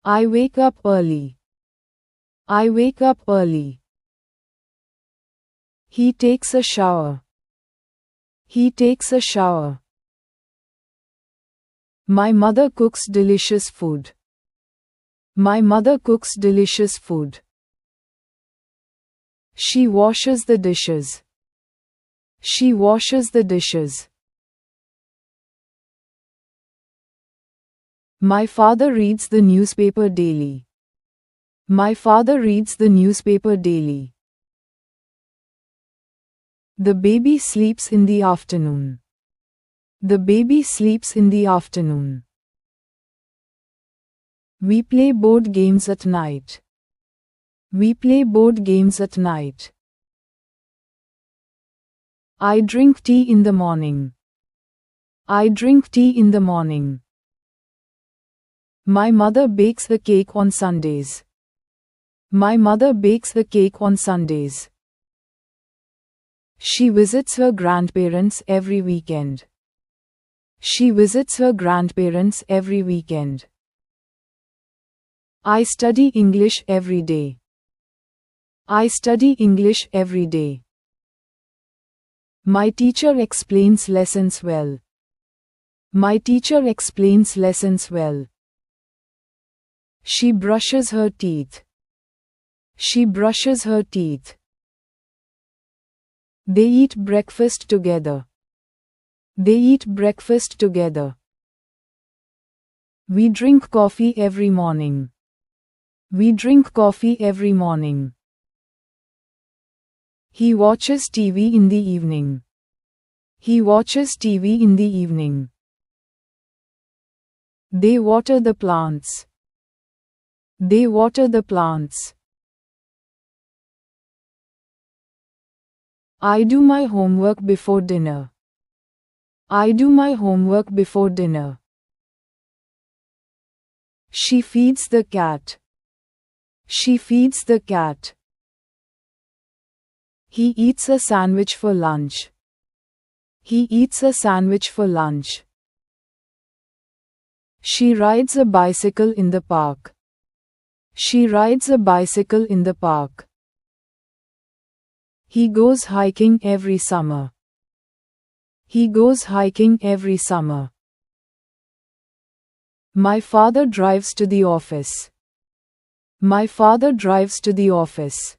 I wake up early. I wake up early. He takes a shower. He takes a shower. My mother cooks delicious food. My mother cooks delicious food. She washes the dishes. She washes the dishes. My father reads the newspaper daily. My father reads the newspaper daily. The baby sleeps in the afternoon. The baby sleeps in the afternoon. We play board games at night. We play board games at night. I drink tea in the morning. I drink tea in the morning. My mother bakes a cake on Sundays. My mother bakes a cake on Sundays. She visits her grandparents every weekend. She visits her grandparents every weekend. I study English every day. I study English every day. My teacher explains lessons well. My teacher explains lessons well. She brushes her teeth. She brushes her teeth. They eat breakfast together. They eat breakfast together. We drink coffee every morning. We drink coffee every morning. He watches TV in the evening. He watches TV in the evening. They water the plants. They water the plants. I do my homework before dinner. I do my homework before dinner. She feeds the cat. She feeds the cat. He eats a sandwich for lunch. He eats a sandwich for lunch. She rides a bicycle in the park. She rides a bicycle in the park. He goes hiking every summer. He goes hiking every summer. My father drives to the office. My father drives to the office.